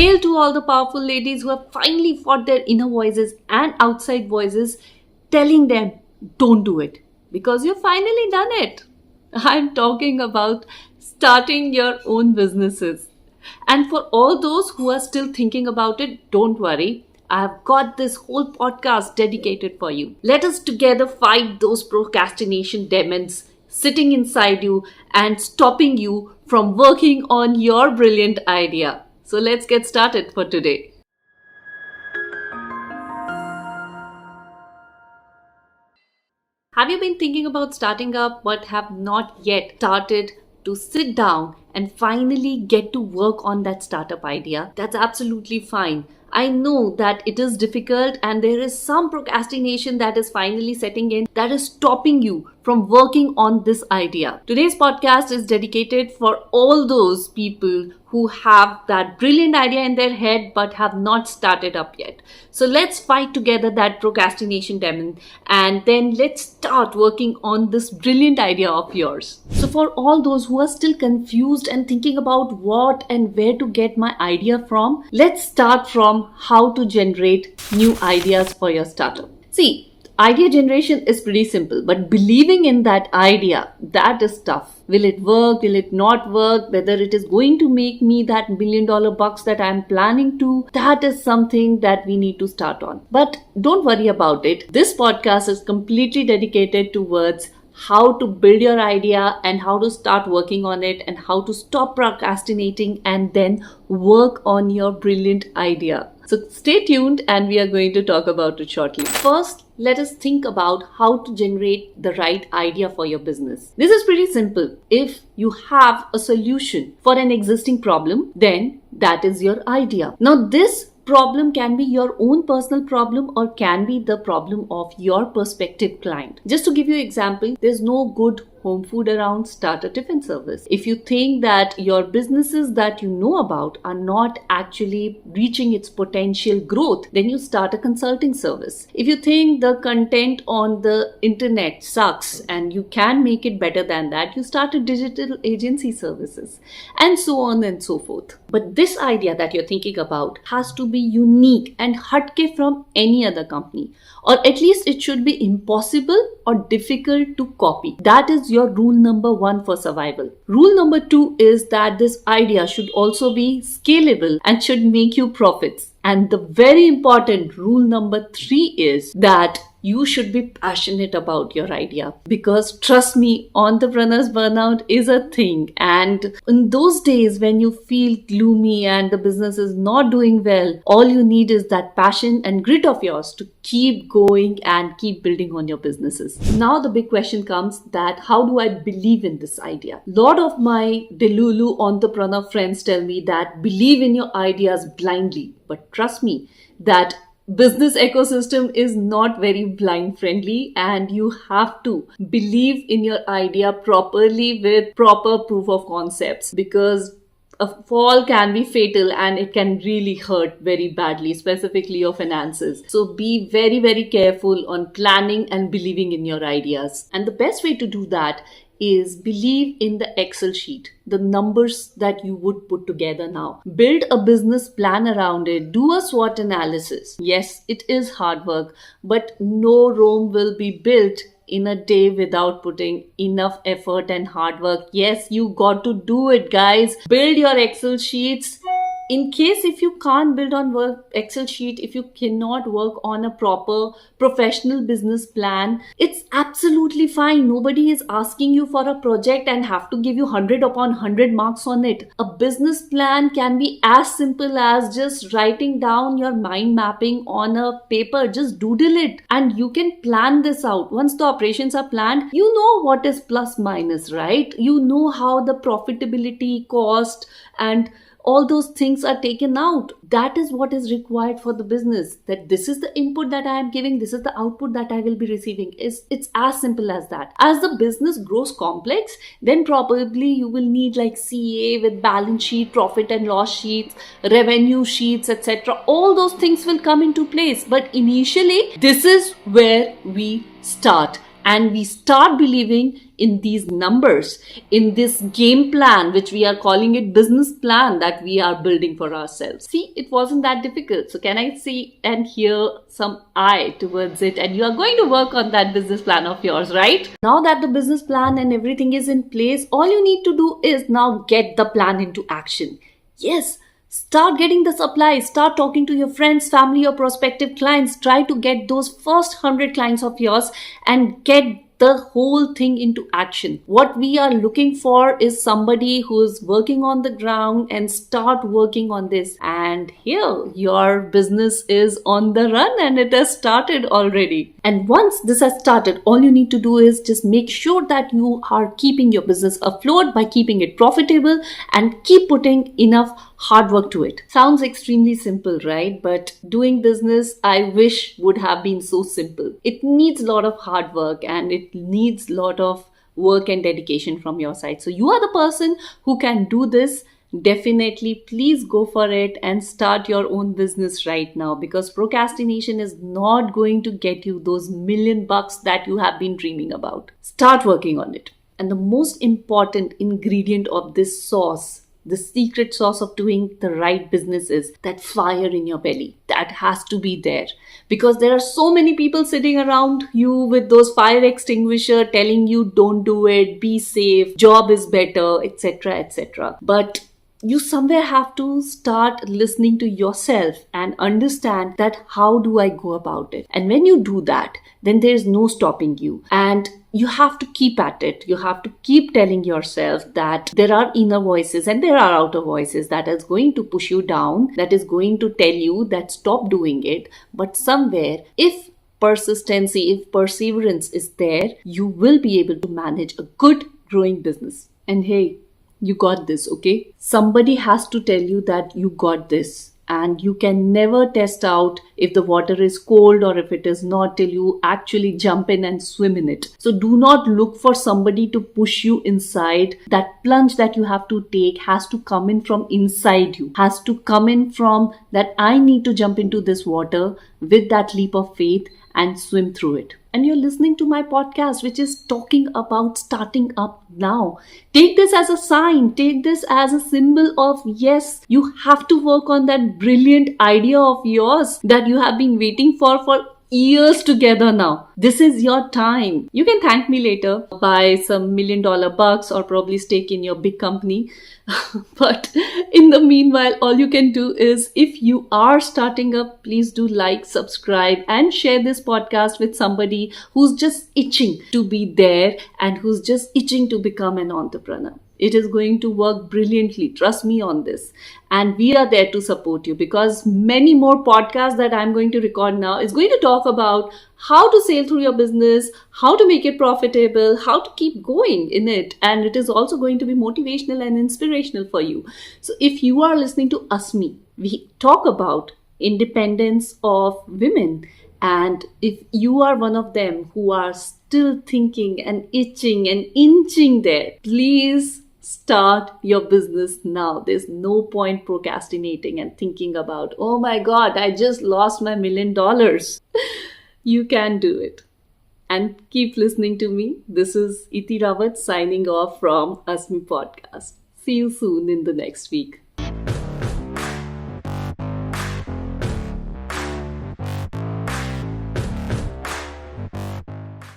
Hail to all the powerful ladies who have finally fought their inner voices and outside voices telling them, don't do it, because you've finally done it. I'm talking about starting your own businesses. And for all those who are still thinking about it, don't worry. I have got this whole podcast dedicated for you. Let us together fight those procrastination demons sitting inside you and stopping you from working on your brilliant idea. So let's get started for today. Have you been thinking about starting up but have not yet started to sit down and finally get to work on that startup idea? That's absolutely fine. I know that it is difficult and there is some procrastination that is finally setting in that is stopping you from working on this idea. Today's podcast is dedicated for all those people who have that brilliant idea in their head but have not started up yet. So let's fight together that procrastination demon and then let's start working on this brilliant idea of yours. So for all those who are still confused and thinking about what and where to get my idea from, let's start from how to generate new ideas for your startup. See, idea generation is pretty simple, but believing in that idea, that is tough. Will it work? Will it not work? Whether it is going to make me that $1 million bucks that I'm planning to, that is something that we need to start on. But don't worry about it. This podcast is completely dedicated towards how to build your idea and how to start working on it and how to stop procrastinating and then work on your brilliant idea. So stay tuned and we are going to talk about it shortly. First, let us think about how to generate the right idea for your business. This is pretty simple. If you have a solution for an existing problem, then that is your idea. Now this problem can be your own personal problem or can be the problem of your prospective client. Just to give you an example, there's no good home food around, start a tiffin service. If you think that your businesses that you know about are not actually reaching its potential growth, then you start a consulting service. If you think the content on the internet sucks and you can make it better than that, you start a digital agency services and so on and so forth. But this idea that you're thinking about has to be unique and hatke from any other company, or at least it should be impossible or difficult to copy. That is your rule number 1 for survival. Rule number 2 is that this idea should also be scalable and should make you profits. And the very important rule number 3 is that you should be passionate about your idea, because trust me, entrepreneur's burnout is a thing. And in those days when you feel gloomy and the business is not doing well, all you need is that passion and grit of yours to keep going and keep building on your businesses. Now the big question comes that how do I believe in this idea? A lot of my Delulu entrepreneur friends tell me that believe in your ideas blindly. But trust me, that business ecosystem is not very blind friendly and you have to believe in your idea properly with proper proof of concepts, because a fall can be fatal and it can really hurt very badly, specifically your finances. So be very, very careful on planning and believing in your ideas. And the best way to do that is believe in the Excel sheet, the numbers that you would put together now. Build a business plan around it. Do a SWOT analysis. Yes, it is hard work, but no Rome will be built in a day without putting enough effort and hard work. Yes, you got to do it, guys. Build your Excel sheets. In case if you can't build on Excel sheet, if you cannot work on a proper professional business plan, it's absolutely fine. Nobody is asking you for a project and have to give you 100 upon 100 marks on it. A business plan can be as simple as just writing down your mind mapping on a paper. Just doodle it and you can plan this out. Once the operations are planned, you know what is plus minus, right? You know how the profitability, cost and all those things are taken out. That is what is required for the business. That this is the input that I am giving, this is the output that I will be receiving. It's as simple as that. As the business grows complex, then probably you will need like CA with balance sheet, profit and loss sheets, revenue sheets, etc. All those things will come into place. But initially, this is where we start. and we start believing in these numbers, in this game plan, which we are calling it business plan that we are building for ourselves. See, it wasn't that difficult. So can I see and hear some eye towards it? And you are going to work on that business plan of yours, right? Now that the business plan and everything is in place, all you need to do is now get the plan into action. Yes, start getting the supplies, start talking to your friends, family, or prospective clients. Try to get those first 100 clients of yours and get the whole thing into action. What we are looking for is somebody who's working on the ground and start working on this. And here, your business is on the run and it has started already. And once this has started, all you need to do is just make sure that you are keeping your business afloat by keeping it profitable and keep putting enough hard work to it. Sounds extremely simple, right? But doing business, I wish would have been so simple. It needs a lot of hard work and it needs a lot of work and dedication from your side. So you are the person who can do this. Definitely, please go for it and start your own business right now, because procrastination is not going to get you those $1 million that you have been dreaming about. Start working on it. And the most important ingredient of this sauce, the secret sauce of doing the right business, is that fire in your belly. That has to be there, because there are so many people sitting around you with those fire extinguisher telling you don't do it, be safe, job is better, etc., etc. But you somewhere have to start listening to yourself and understand that how do I go about it? And when you do that, then there's no stopping you. And you have to keep at it. You have to keep telling yourself that there are inner voices and there are outer voices that is going to push you down, that is going to tell you that stop doing it. But somewhere, if persistency, if perseverance is there, you will be able to manage a good growing business. And hey, you got this, okay? Somebody has to tell you that you got this. And you can never test out if the water is cold or if it is not till you actually jump in and swim in it. So do not look for somebody to push you inside. That plunge that you have to take has to come in from inside you, has to come in from that I need to jump into this water with that leap of faith and swim through it. And you're listening to my podcast, which is talking about starting up now. Take this as a sign. Take this as a symbol of, yes, you have to work on that brilliant idea of yours that you have been waiting for years together now. This is your time. You can thank me later, buy some $1 million bucks or probably stake in your big company. But in the meanwhile, all you can do is, if you are starting up, please do like, subscribe and share this podcast with somebody who's just itching to be there and who's just itching to become an entrepreneur. It is going to work brilliantly. Trust me on this. And we are there to support you, because many more podcasts that I'm going to record now is going to talk about how to sail through your business, how to make it profitable, how to keep going in it. And it is also going to be motivational and inspirational for you. So if you are listening to ASMEE, we talk about independence of women. And if you are one of them who are still thinking and itching and inching there, please start your business now. There's no point procrastinating and thinking about, oh my God, I just lost my $1 million. You can do it. And keep listening to me. This is Iti Rawat signing off from ASMEE Podcast. See you soon in the next week.